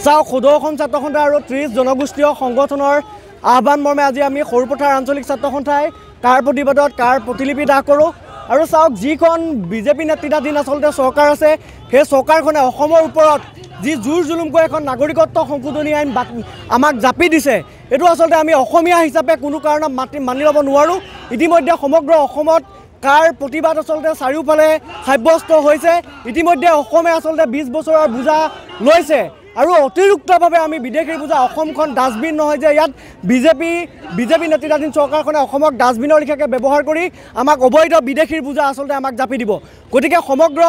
চাওক সদৌ অসম ছাত্ৰ সন্থা আৰু 30 জনগোষ্ঠীয় সংগঠনৰ আহ্বান মৰ্মে আজি আমি সৰুপথাৰ আঞ্চলিক ছাত্ৰ সন্থাই কাৰ প্ৰতিবাদত কাৰ প্ৰতিলিপি দাহ কৰোঁ আৰু চাওক যিখন বিজেপি নেতৃত্বাধীন আচলতে চৰকাৰ আছে সেই চৰকাৰখনে অসমৰ ওপৰত যি জোৰ জুলুমকৈ এখন নাগৰিকত্ব সংশোধনী আইন আমাক জাপি দিছে এইটো আচলতে আমি অসমীয়া হিচাপে কোনো কাৰণত মানি ল'ব নোৱাৰোঁ। ইতিমধ্যে সমগ্ৰ অসমত কাৰ প্ৰতিবাদ আচলতে চাৰিওফালে সাব্যস্ত হৈছে। ইতিমধ্যে অসমে আচলতে 20 বছৰৰ বোজা লৈছে আৰু অতিৰিক্তভাৱে আমি বিদেশীৰ বোজা অসমখন ডাষ্টবিন নহয় যে ইয়াত বিজেপি নেতৃত্বাধীন চৰকাৰখনে অসমক ডাষ্টবিনৰ লেখীয়াকৈ ব্যৱহাৰ কৰি আমাক অবৈধ বিদেশীৰ বোজা আচলতে আমাক জাপি দিব। গতিকে সমগ্ৰ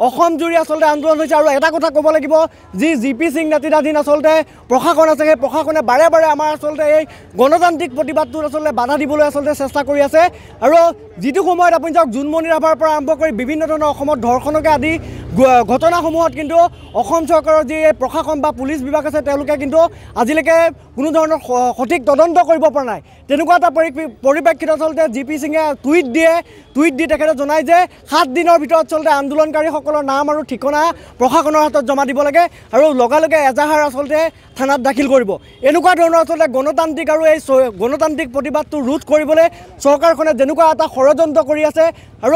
অসম জুৰি আচলতে আন্দোলন হৈছে আৰু এটা কথা ক'ব লাগিব যি জিপি সিং নেতৃত্বাধীন আচলতে প্ৰশাসন আছে সেই প্ৰশাসনে বাৰে বাৰে আমাৰ আচলতে এই গণতান্ত্ৰিক প্ৰতিবাদটোত আচলতে বাধা দিবলৈ আচলতে চেষ্টা কৰি আছে আৰু যিটো সময়ত আপুনি চাওক জোনমণি ৰাভাৰ পৰা আৰম্ভ কৰি বিভিন্ন ধৰণৰ অসমত ধৰ্ষণকে আদি ঘটনাসমূহত কিন্তু অসম চৰকাৰৰ যি প্ৰশাসন বা পুলিচ বিভাগ আছে তেওঁলোকে কিন্তু আজিলৈকে কোনো ধৰণৰ সঠিক তদন্ত কৰিব পৰা নাই। তেনেকুৱা এটা পৰিপ্ৰেক্ষিতত আচলতে জিপি সিঙে টুইট দি তেখেতে জনায় যে 7 দিনৰ ভিতৰত আচলতে আন্দোলনকাৰীসকলৰ নাম আৰু ঠিকনা প্ৰশাসনৰ হাতত জমা দিব লাগে আৰু লগে এজাহাৰ আচলতে থানাত দাখিল কৰিব। এনেকুৱা ধৰণৰ আচলতে গণতান্ত্ৰিক আৰু এই গণতান্ত্ৰিক প্ৰতিবাদটো ৰোধ কৰিবলৈ চৰকাৰখনে যেনেকুৱা এটা ষড়যন্ত্ৰ কৰি আছে আৰু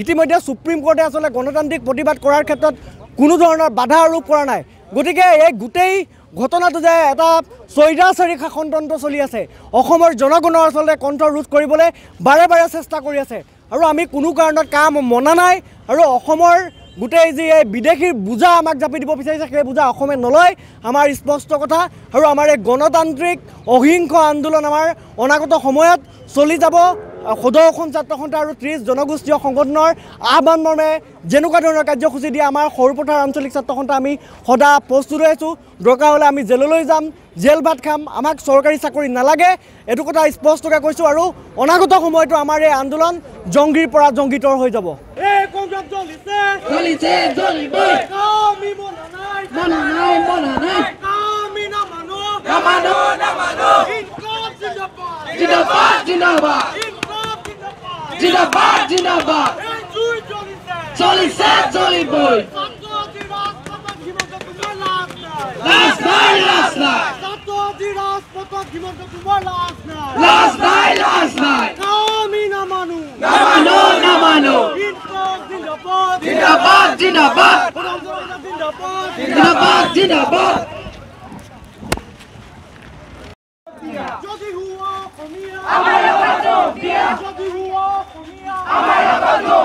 ইতিমধ্যে সুপ্ৰিম কোৰ্টে আচলতে গণতান্ত্ৰিক প্ৰতিবাদ কৰাৰ ক্ষেত্ৰত কোনো ধৰণৰ বাধা আৰোপ কৰা নাই। গতিকে এই গোটেই ঘটনাটো যে এটা স্বৈৰাচাৰী শাসনতন্ত্ৰ চলি আছে অসমৰ জনগণৰ আচলতে কণ্ঠ ৰোধ কৰিবলৈ বাৰে বাৰে চেষ্টা কৰি আছে আৰু আমি কোনো কাৰণত কাম মনা নাই আৰু অসমৰ গোটেই যি এই বিদেশীৰ বোজা আমাক জাপি দিব বিচাৰিছে সেই বোজা অসমে নলয় আমাৰ স্পষ্ট কথা আৰু আমাৰ এই গণতান্ত্ৰিক অহিংস আন্দোলন আমাৰ অনাগত সময়ত চলি যাব। সদৌ অসম ছাত্ৰ সন্থা আৰু 30 জনগোষ্ঠীয় সংগঠনৰ আহ্বান মৰ্মে যেনেকুৱা ধৰণৰ কাৰ্যসূচী দিয়ে আমাৰ সৰুপথাৰ আঞ্চলিক ছাত্ৰ সন্থা আমি সদা প্ৰস্তুত হৈ আছোঁ। দৰকাৰ হ'লে আমি জেললৈ যাম, জেল ভাত খাম, আমাক চৰকাৰী চাকৰি নালাগে এইটো কথা স্পষ্টকৈ কৈছোঁ আৰু অনাগত সময়তো আমাৰ এই আন্দোলন জংগীৰ পৰা জংগীতৰ হৈ যাব। যদি হুয়া কমিয়া আমাৰ বাজো দিয়া যদি হুয়া কমিয়া আমাৰ বাজো